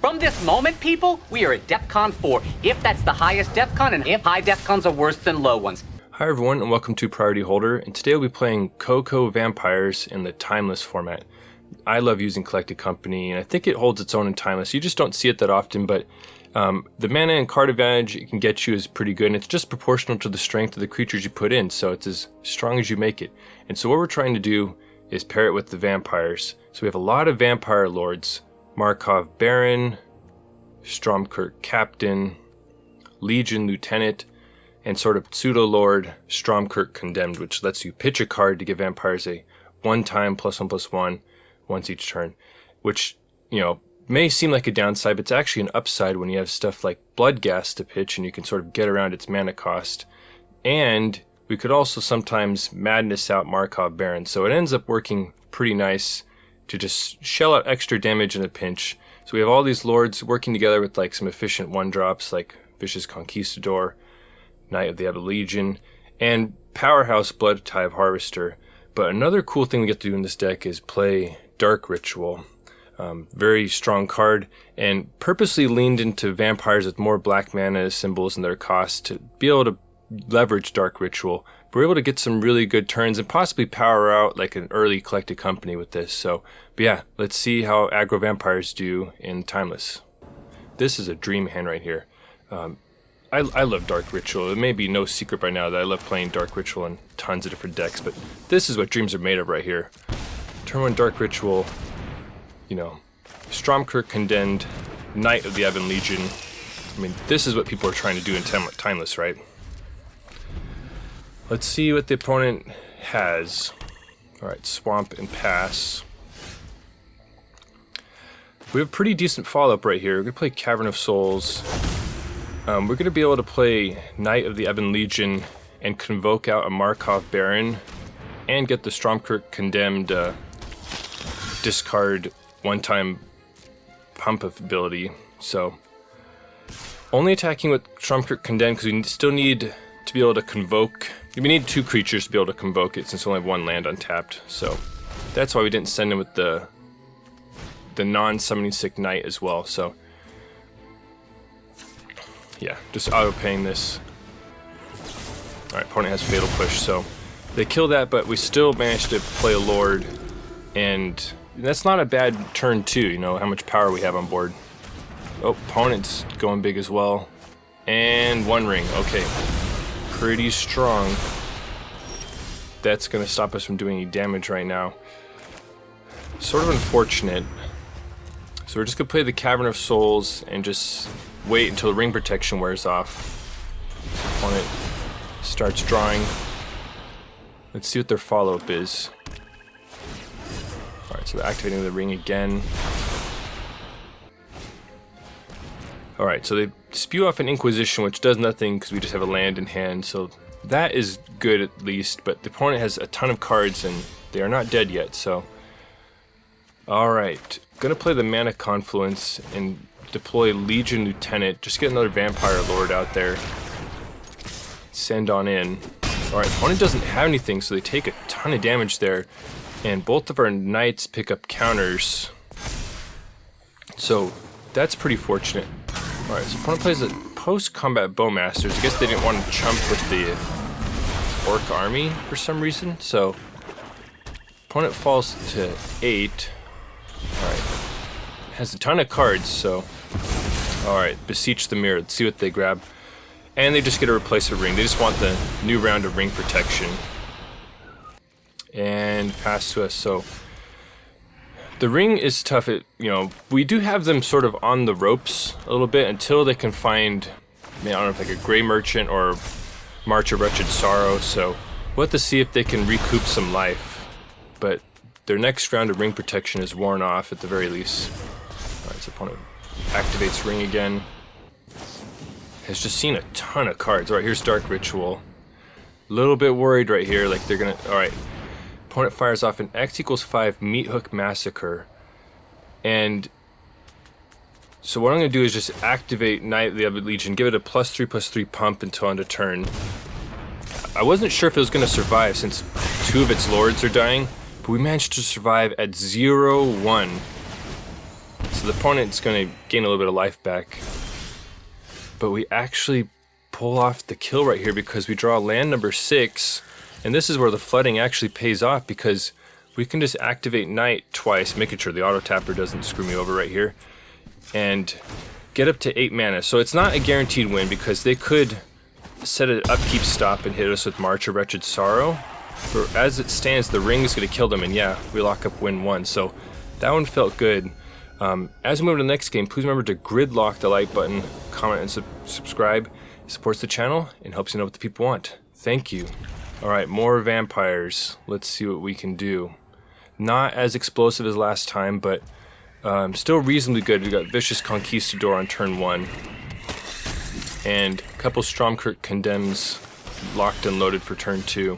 From this moment, people, we are at DEFCON 4, if that's the highest DEFCON, and if high DEFCONs are worse than low ones. Hi everyone, and welcome to Priority Holder, and today we'll be playing CoCo Vampires in the Timeless format. I love using Collected Company, and I think it holds its own in Timeless. You just don't see it that often, but the mana and card advantage it can get you is pretty good, and it's just proportional to the strength of the creatures you put in, so it's as strong as you make it. And so what we're trying to do is pair it with the vampires. So we have a lot of vampire lords. Markov Baron, Stromkirk Captain, Legion Lieutenant, and sort of pseudo-lord Stromkirk Condemned, which lets you pitch a card to give vampires a 1-time +1/+1 once each turn, which, you know, may seem like a downside, but it's actually an upside when you have stuff like Bloodghast to pitch and you can sort of get around its mana cost. And we could also sometimes madness out Markov Baron, so it ends up working pretty nice to just shell out extra damage in a pinch. So we have all these lords working together with like some efficient 1-drops like Vicious Conquistador, Knight of the Ebon Legion, and Powerhouse Bloodtithe Harvester. But another cool thing we get to do in this deck is play Dark Ritual. Very strong card, and purposely leaned into vampires with more black mana symbols in their cost to be able to leverage Dark Ritual. But we're able to get some really good turns and possibly power out like an early Collected Company with this. So, but yeah, let's see how aggro vampires do in Timeless. This is a dream hand right here. I love Dark Ritual. It may be no secret by now that I love playing Dark Ritual in tons of different decks, but this is what dreams are made of right here. Turn 1 Dark Ritual, you know, Stromkirk Condemned, Knight of the Ebon Legion. I mean, this is what people are trying to do in Timeless, right? Let's see what the opponent has. Alright, Swamp and pass. We have pretty decent follow-up right here. We're going to play Cavern of Souls. We're going to be able to play Knight of the Ebon Legion and convoke out a Markov Baron and get the Stromkirk Condemned discard 1-time pump ability. So, only attacking with Stromkirk Condemned because we still need to be able to convoke. We need 2 creatures to be able to convoke it since we only have 1 land untapped. So, that's why we didn't send him with the non-summoning sick Knight as well. So, yeah, just auto-paying this. Alright, opponent has Fatal Push, so they kill that, but we still managed to play a Lord, and that's not a bad turn too, you know, how much power we have on board. Oh, opponent's going big as well. And 1 ring, okay. Pretty strong. That's going to stop us from doing any damage right now. Sort of unfortunate. So we're just going to play the Cavern of Souls and just wait until the ring protection wears off. Opponent starts drawing. Let's see what their follow-up is. Alright, so they're activating the ring again. Alright, so they spew off an Inquisition, which does nothing because we just have a land in hand, so that is good at least, but the opponent has a ton of cards and they are not dead yet, so... Alright, gonna play the Mana Confluence and deploy Legion Lieutenant, just get another Vampire Lord out there. Send on in. Alright, opponent doesn't have anything, so they take a ton of damage there, and both of our Knights pick up counters. So, that's pretty fortunate. Alright, so opponent plays a post-combat Bowmasters. I guess they didn't want to chump with the Orc army for some reason, so opponent falls to 8. Alright, has a ton of cards, so alright, Beseech the Mirror. Let's see what they grab. And they just get to replace a ring. They just want the new round of ring protection. And pass to us, so the ring is tough. You know, we do have them sort of on the ropes a little bit until they can find, I don't know, if like a Grey Merchant or March of Wretched Sorrow, so we'll have to see if they can recoup some life. But their next round of ring protection is worn off at the very least. Alright, so opponent activates ring again. Has just seen a ton of cards. Alright, here's Dark Ritual. A little bit worried right here, like they're gonna... Alright. Opponent fires off an X=5 Meat Hook Massacre. And so what I'm gonna do is just activate Knight of the Ebon Legion, give it a +3/+3 pump until end of turn. I wasn't sure if it was gonna survive since 2 of its lords are dying, but we managed to survive at 0-1. So so the opponent's going to gain a little bit of life back. But we actually pull off the kill right here because we draw land number 6. And this is where the flooding actually pays off because we can just activate Knight twice, making sure the auto tapper doesn't screw me over right here, and get up to 8 mana. So it's not a guaranteed win because they could set an upkeep stop and hit us with March or Wretched Sorrow. But as it stands, the ring is going to kill them, and yeah, we lock up win 1. So that one felt good. As we move to the next game, please remember to gridlock the like button, comment, and subscribe. It supports the channel and helps you know what the people want. Thank you. Alright, more vampires. Let's see what we can do. Not as explosive as last time, but still reasonably good. We got Vicious Conquistador on turn 1. And a couple Stromkirk Condemns locked and loaded for turn 2.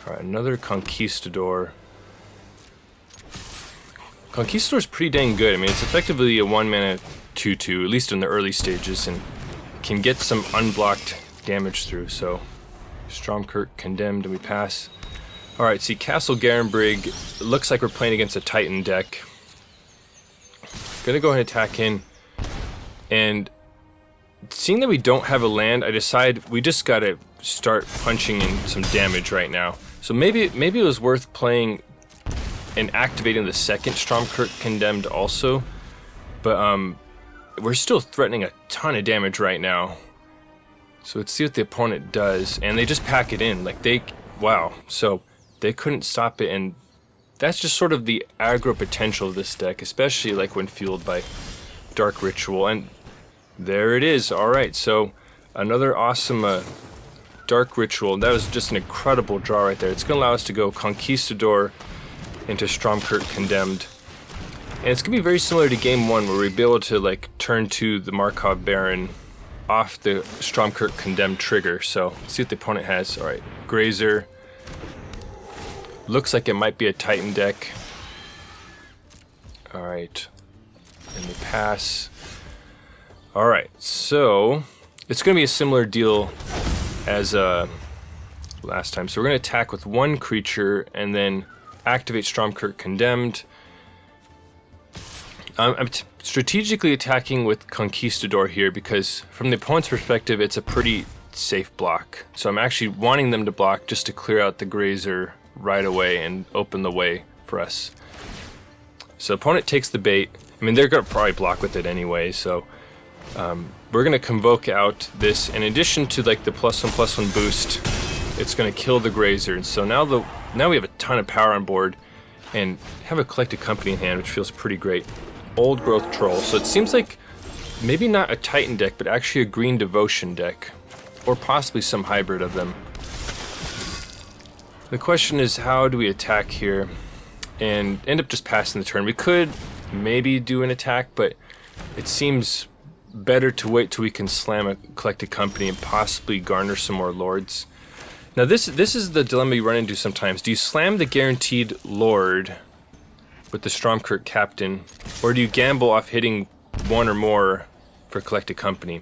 Alright, another Conquistador. Conquistador's pretty dang good. I mean, it's effectively a 1-mana 2/2, at least in the early stages, and can get some unblocked damage through, so Stromkirk Condemned, and we pass. Alright, see, Castle Garenbrig, looks like we're playing against a Titan deck. Gonna go ahead and attack in, and seeing that we don't have a land, I decide we just gotta start punching in some damage right now. So maybe it was worth playing and activating the second Stromkirk Condemned also, but we're still threatening a ton of damage right now. So let's see what the opponent does, and they just pack it in, like wow, so they couldn't stop it, and that's just sort of the aggro potential of this deck, especially like when fueled by Dark Ritual, and there it is. Alright, so another awesome Dark Ritual. That was just an incredible draw right there. It's going to allow us to go Conquistador into Stromkirk Condemned. And it's going to be very similar to game 1 where we'd be able to like turn to the Markov Baron off the Stromkirk Condemned trigger. So let's see what the opponent has. Alright, Grazer. Looks like it might be a Titan deck. Alright, and we pass. Alright, so it's going to be a similar deal as last time. So we're going to attack with 1 creature and then activate Stromkirk Condemned. I'm strategically attacking with Conquistador here because from the opponent's perspective it's a pretty safe block. So I'm actually wanting them to block just to clear out the Grazer right away and open the way for us. So opponent takes the bait. I mean, they're going to probably block with it anyway, so we're going to convoke out this. In addition to like the +1/+1 boost, it's going to kill the Grazer. And so now we have a ton of power on board and have a Collected Company in hand, which feels pretty great. Old Growth Troll. So it seems like maybe not a Titan deck, but actually a Green Devotion deck, or possibly some hybrid of them. The question is, how do we attack here and end up just passing the turn? We could maybe do an attack, but it seems better to wait till we can slam a Collected Company and possibly garner some more lords. Now this is the dilemma you run into sometimes. Do you slam the guaranteed lord with the Stromkirk Captain, or do you gamble off hitting 1 or more for Collected Company?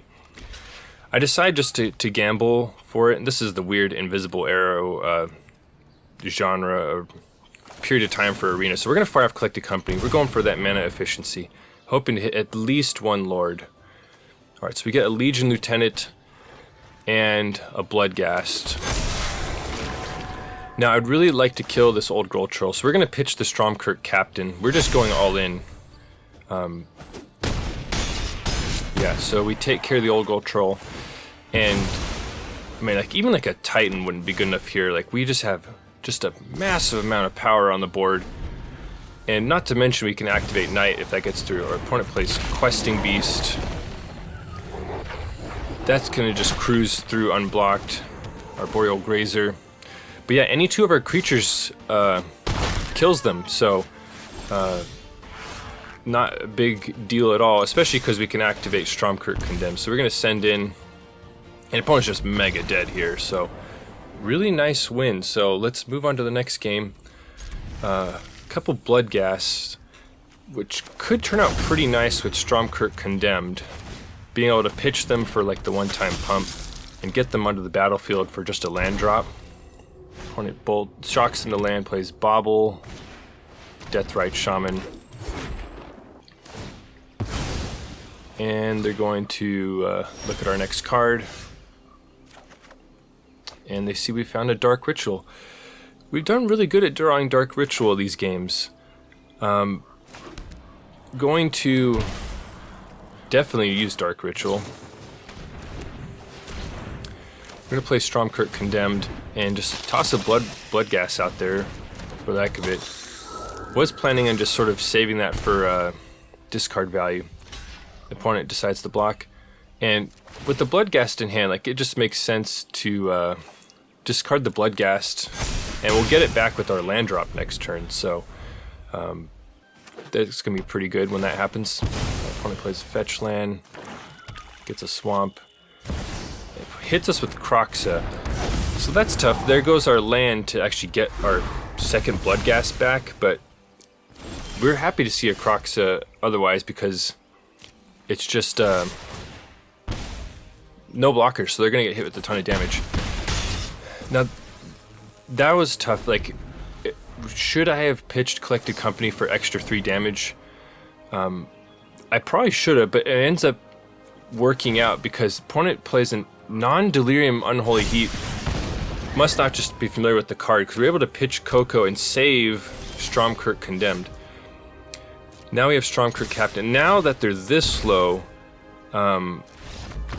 I decide just to gamble for it, and this is the weird Invisible Arrow genre or period of time for Arena. So we're going to fire off Collected Company. We're going for that mana efficiency, hoping to hit at least 1 lord. Alright, so we get a Legion Lieutenant and a Bloodghast. Now, I'd really like to kill this Old Growth Troll, so we're going to pitch the Stromkirk Captain. We're just going all in. Yeah, so we take care of the Old Growth Troll, and I mean, like even like a Titan wouldn't be good enough here. Like we just have just a massive amount of power on the board, and not to mention we can activate Knight if that gets through. Our opponent plays Questing Beast. That's going to just cruise through unblocked. Our Boreal Grazer. But yeah, any 2 of our creatures kills them, so not a big deal at all, especially because we can activate Stromkirk Condemned. So we're going to send in, and opponent's just mega dead here, so really nice win. So let's move on to the next game. A couple Bloodghasts, which could turn out pretty nice with Stromkirk Condemned. Being able to pitch them for like the one-time pump and get them onto the battlefield for just a land drop. Opponent bolt shocks into land, plays Bauble, Deathrite Shaman. And they're going to look at our next card. And they see we found a Dark Ritual. We've done really good at drawing Dark Ritual these games. Going to definitely use Dark Ritual. We're going to play Stromkirk Condemned and just toss a Bloodghast out there for the heck of it. Was planning on just sort of saving that for discard value. The opponent decides to block. And with the Bloodghast in hand, like, it just makes sense to discard the Bloodghast, and we'll get it back with our land drop next turn. So that's going to be pretty good when that happens. The opponent plays a fetch land, gets a swamp, it hits us with Kroxa. So that's tough. There goes our land to actually get our second Bloodghast back, but we're happy to see a Kroxa otherwise because it's just no blockers, so they're going to get hit with a ton of damage. Now, that was tough. Like, should I have pitched Collected Company for extra 3 damage? I probably should have, but it ends up working out because opponent plays a non-delirium Unholy Heat. Must not just be familiar with the card, because we're able to pitch CoCo and save Stromkirk Condemned. Now we have Stromkirk Captain. Now that they're this slow, oh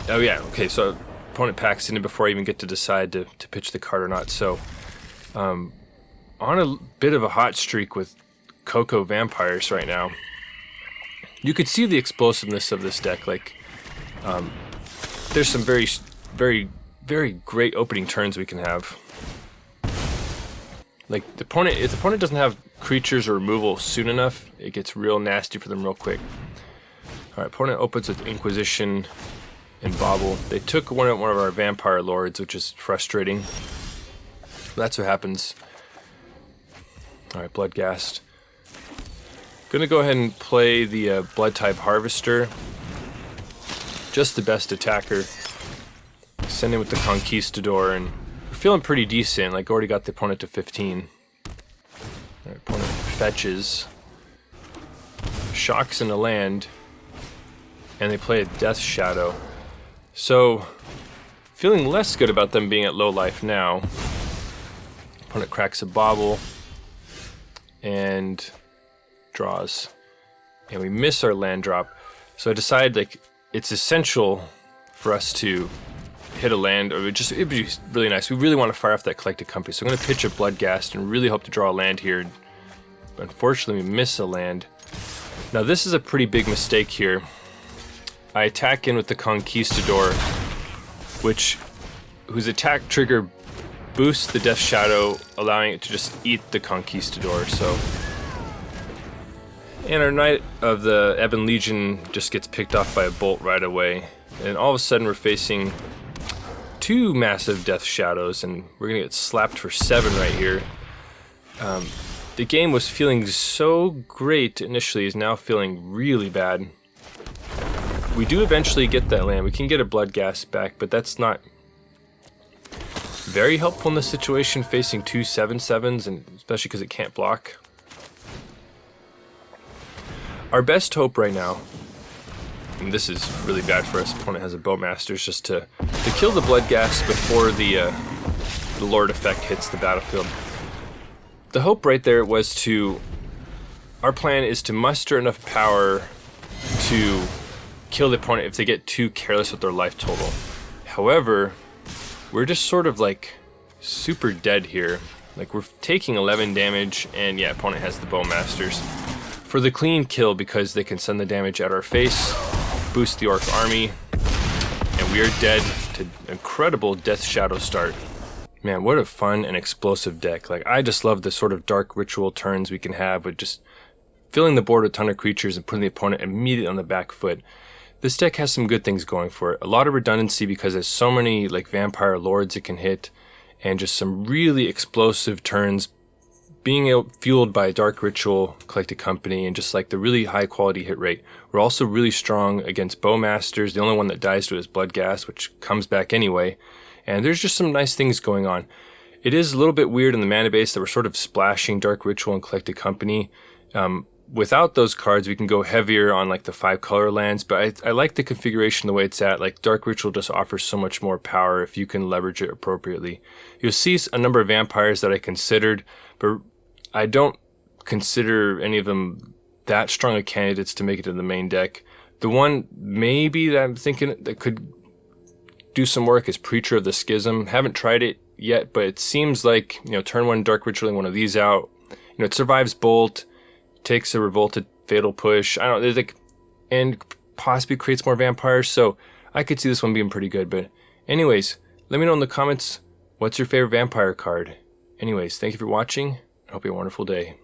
yeah, okay, so opponent packs in it before I even get to decide to pitch the card or not. So, on a bit of a hot streak with CoCo Vampires right now. You could see the explosiveness of this deck. Like, there's some very, very, very great opening turns we can have. Like, if the opponent doesn't have creatures or removal soon enough, it gets real nasty for them real quick. Alright, opponent opens with Inquisition and Bauble. They took one of our Vampire Lords, which is frustrating. That's what happens. Alright, Bloodghast. Gonna go ahead and play the Bloodtithe Harvester. Just the best attacker. Send in with the Conquistador, and we're feeling pretty decent. Like, already got the opponent to 15. Alright, opponent fetches. Shocks in the land. And they play a Death Shadow. So, feeling less good about them being at low life now. Opponent cracks a Bauble. And draws. And we miss our land drop. So I decided, like, it's essential for us to hit a land, or it'd be really nice. We really want to fire off that Collected Company. So I'm going to pitch a Bloodghast and really hope to draw a land here. But unfortunately, we miss a land. Now, this is a pretty big mistake here. I attack in with the Conquistador, whose attack trigger boosts the Death Shadow, allowing it to just eat the Conquistador. So, and our Knight of the Ebon Legion just gets picked off by a bolt right away. And all of a sudden, we're facing 2 massive Death Shadows, and we're gonna get slapped for 7 right here. The game was feeling so great initially, is now feeling really bad. We do eventually get that land. We can get a Bloodghast back, but that's not very helpful in this situation, facing 2 7/7s, and especially because it can't block. Our best hope right now, and this is really bad for us, opponent has a Bowmaster, is just to kill the Bloodghast before the Lord effect hits the battlefield. The hope right there was our plan is to muster enough power to kill the opponent if they get too careless with their life total. However, we're just sort of like super dead here. Like, we're taking 11 damage, and yeah, opponent has the Bowmasters for the clean kill because they can send the damage at our face, boost the Orc army, and we are dead to incredible Death Shadow start. Man, what a fun and explosive deck. Like, I just love the sort of Dark Ritual turns we can have with just filling the board with a ton of creatures and putting the opponent immediately on the back foot. This deck has some good things going for it. A lot of redundancy because there's so many like Vampire Lords it can hit, and just some really explosive turns being fueled by Dark Ritual, Collected Company, and just like the really high quality hit rate. We're also really strong against Bowmasters. The only one that dies to it is Bloodghast, which comes back anyway. And there's just some nice things going on. It is a little bit weird in the mana base that we're sort of splashing Dark Ritual and Collected Company. without those cards, we can go heavier on like the 5-color lands, but I like the configuration the way it's at. Like Dark Ritual just offers so much more power if you can leverage it appropriately. You'll see a number of vampires that I considered, but I don't consider any of them that strong of candidates to make it in the main deck. The one maybe that I'm thinking that could do some work is Preacher of the Schism. Haven't tried it yet, but it seems like, turn 1 Dark Ritualing one of these out. It survives Bolt, takes a Revolted Fatal Push, and possibly creates more vampires, so I could see this one being pretty good. But anyways, let me know in the comments, what's your favorite vampire card? Anyways, thank you for watching. I hope you have a wonderful day.